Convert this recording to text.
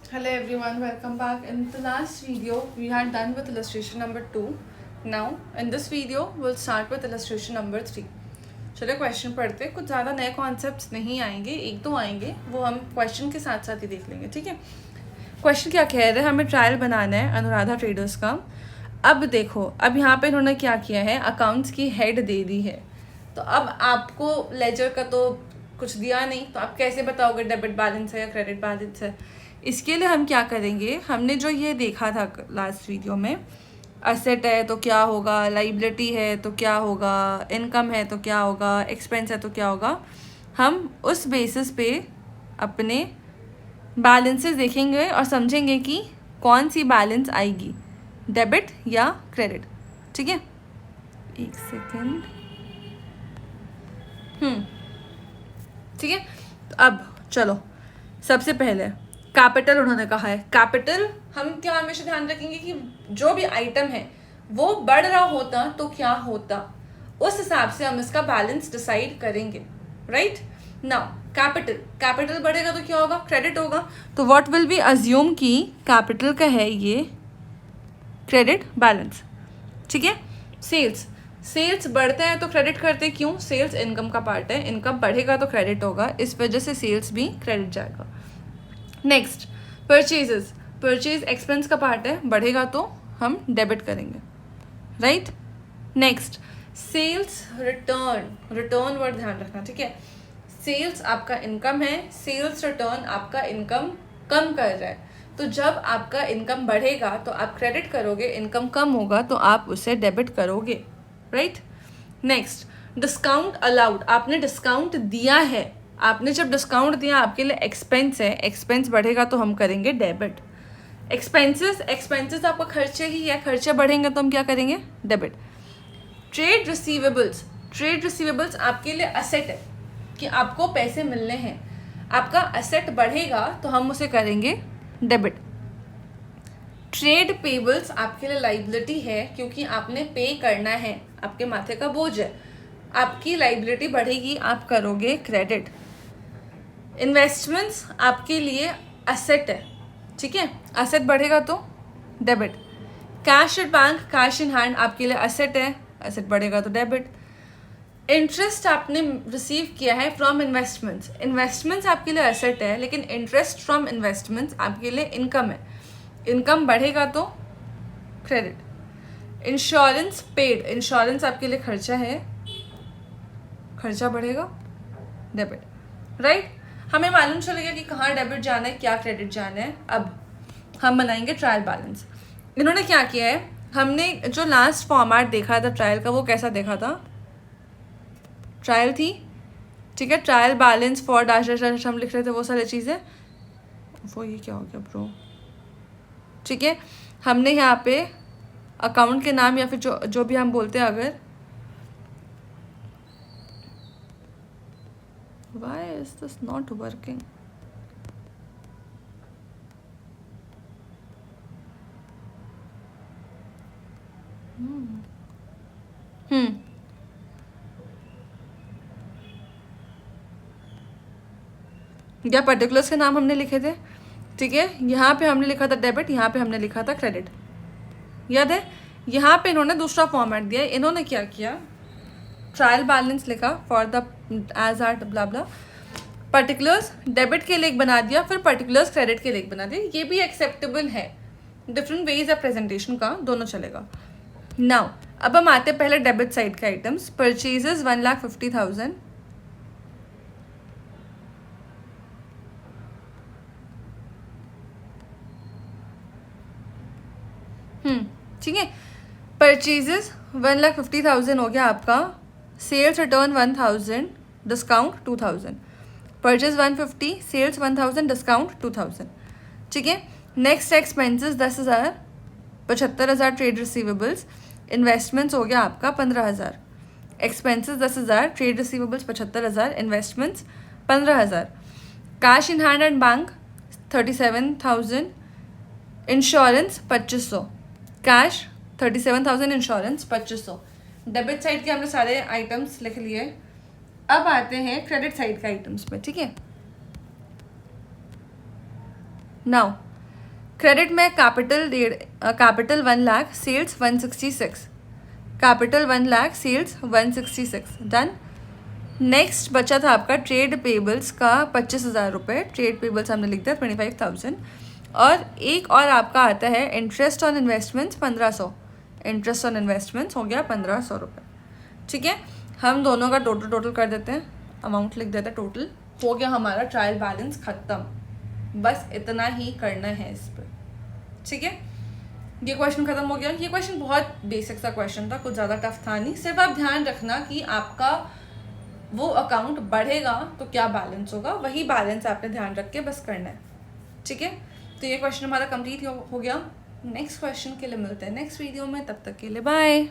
Hello everyone, welcome back. In the last video, we had done with illustration number 2. Now, in this video, we'll start with illustration number 3. चलो question पढ़ते हैं. कुछ ज़्यादा नए concepts नहीं आएंगे, एक दो आएंगे, वो हम क्वेश्चन के साथ साथ ही देख लेंगे. ठीक है. क्वेश्चन क्या कह रहे हैं, हमें ट्रायल बनाना है अनुराधा ट्रेडर्स का. अब देखो, अब यहाँ पे इन्होंने क्या किया है, अकाउंट्स की हेड दे दी है. तो अब आपको लेजर का तो कुछ दिया नहीं, तो आप कैसे बताओगे डेबिट बैलेंस है या क्रेडिट बैलेंस है. इसके लिए हम क्या करेंगे, हमने जो ये देखा था लास्ट वीडियो में, असेट है तो क्या होगा, लाइबिलिटी है तो क्या होगा, इनकम है तो क्या होगा, एक्सपेंस है तो क्या होगा, हम उस बेसिस पे अपने बैलेंसेस देखेंगे और समझेंगे कि कौन सी बैलेंस आएगी, डेबिट या क्रेडिट. ठीक है, एक सेकेंड. ठीक है. तो अब चलो, सबसे पहले कैपिटल उन्होंने कहा है. कैपिटल हम क्या हमेशा ध्यान रखेंगे कि जो भी आइटम है वो बढ़ रहा होता तो क्या होता, उस हिसाब से हम इसका बैलेंस डिसाइड करेंगे. राइट नाउ कैपिटल बढ़ेगा तो क्या होगा, क्रेडिट होगा. तो व्हाट विल बी अज्यूम कि कैपिटल का है ये क्रेडिट बैलेंस. ठीक है. सेल्स बढ़ते हैं तो क्रेडिट करते, क्यों, सेल्स इनकम का पार्ट है, इनकम बढ़ेगा तो क्रेडिट होगा, इस वजह से सेल्स भी क्रेडिट जाएगा. नेक्स्ट, परचेज एक्सपेंस का पार्ट है, बढ़ेगा तो हम डेबिट करेंगे. Right. Next, sales return word ध्यान रखना. ठीक है. सेल्स आपका इनकम है, सेल्स रिटर्न आपका इनकम कम कर रहा है. तो जब आपका इनकम बढ़ेगा तो आप क्रेडिट करोगे, इनकम कम होगा तो आप उसे डेबिट करोगे. राइट. नेक्स्ट, डिस्काउंट अलाउड, आपने डिस्काउंट दिया है, आपने जब डिस्काउंट दिया आपके लिए एक्सपेंस है, एक्सपेंस बढ़ेगा तो हम करेंगे डेबिट. एक्सपेंसेस आपका खर्चे ही है, खर्चे बढ़ेंगे तो हम क्या करेंगे, डेबिट. ट्रेड रिसीवेबल्स आपके लिए असेट है कि आपको पैसे मिलने हैं, आपका असेट बढ़ेगा तो हम उसे करेंगे डेबिट. ट्रेड पेबल्स आपके लिए लाइबिलिटी है क्योंकि आपने पे करना है, आपके माथे का बोझ है, आपकी लाइबिलिटी बढ़ेगी, आप करोगे क्रेडिट. इन्वेस्टमेंट्स आपके लिए असेट है. ठीक है, असेट बढ़ेगा तो debit. Cash at bank, cash in hand आपके लिए असेट है, असेट बढ़ेगा तो डेबिट. इंटरेस्ट आपने रिसीव किया है फ्रॉम इन्वेस्टमेंट्स आपके लिए असेट है, लेकिन इंटरेस्ट फ्रॉम इन्वेस्टमेंट्स आपके लिए इनकम है, इनकम बढ़ेगा तो क्रेडिट. इंश्योरेंस पेड, इंश्योरेंस आपके लिए खर्चा है, खर्चा बढ़ेगा डेबिट. राइट. हमें मालूम चलेगा कि कहाँ डेबिट जाना है, क्या क्रेडिट जाना है. अब हम बनाएंगे ट्रायल बैलेंस. इन्होंने क्या किया है, हमने जो लास्ट फॉर्मेट देखा था ट्रायल का, वो कैसा देखा था, ट्रायल थी. ठीक है, trial balance for dash dash हम लिख रहे थे, वो सारी चीज़ें. वो ये क्या हो गया ब्रो. ठीक है, हमने यहाँ पे अकाउंट के नाम या फिर जो भी हम बोलते हैं, अगर why is this not working? या पर्टिकुलर्स के नाम हमने लिखे थे. ठीक है, यहाँ पे हमने लिखा था डेबिट, यहाँ पे हमने लिखा था क्रेडिट, याद है. यहाँ पे इन्होंने दूसरा फॉर्मेट दिया. इन्होंने क्या किया, ट्रायल बैलेंस लिखा for the age art blah blah, particulars debit के लिए बना दिया, फिर पर्टिकुलर्स क्रेडिट के लिए बना दिया. ये भी एक्सेप्टेबल है, डिफरेंट वेज ऑफ प्रेजेंटेशन का, दोनों चलेगा. नाउ अब हम आते पहले डेबिट साइड के आइटम्स. परचेजेस 1,50,000, ठीक है. परचेजेस 1,50,000 हो गया आपका. Sales return 1,000, discount 2,000. Purchase 150, sales 1,000, discount 2,000. ठीक है. Next expenses 10,000, 75,000 trade receivables. Investments हो गया आपका 15,000. Expenses 10,000, trade receivables 75,000, investments 15,000. Cash in hand and bank 37,000. Insurance 2,500. Cash 37,000, insurance 2,500. Debit side के हमने सारे आइटम्स लिख लिए. अब आते हैं क्रेडिट साइड के आइटम्स पे. ठीक है. नाउ क्रेडिट में capital 1 lakh, sales 166, capital 1 lakh, sales 166, done. Next बचा था आपका ट्रेड पेबल्स का 25,000 रुपये, ट्रेड पेबल्स हमने लिख दिया 25,000, और एक और आपका आता है interest on investments 1500, interest on investments हो गया 1500 रुपये, ठीक है। हम दोनों का टोटल कर देते हैं, अमाउंट लिख देते हैं, टोटल हो गया हमारा ट्रायल बैलेंस ख़त्म। बस इतना ही करना है इस पर, ठीक है। ये क्वेश्चन ख़त्म हो गया। ये क्वेश्चन बहुत बेसिक सा क्वेश्चन था, कुछ ज़्यादा टफ था नहीं। सिर्फ आप ध्यान रखना कि आपका वो अकाउंट बढ़ेगा तो क्या बैलेंस होगा, वही बैलेंस आपने ध्यान रख के बस करना है, ठीक है। तो ये क्वेश्चन हमारा कंप्लीट हो गया। नेक्स्ट क्वेश्चन के लिए मिलते हैं नेक्स्ट वीडियो में, तब तक के लिए बाय।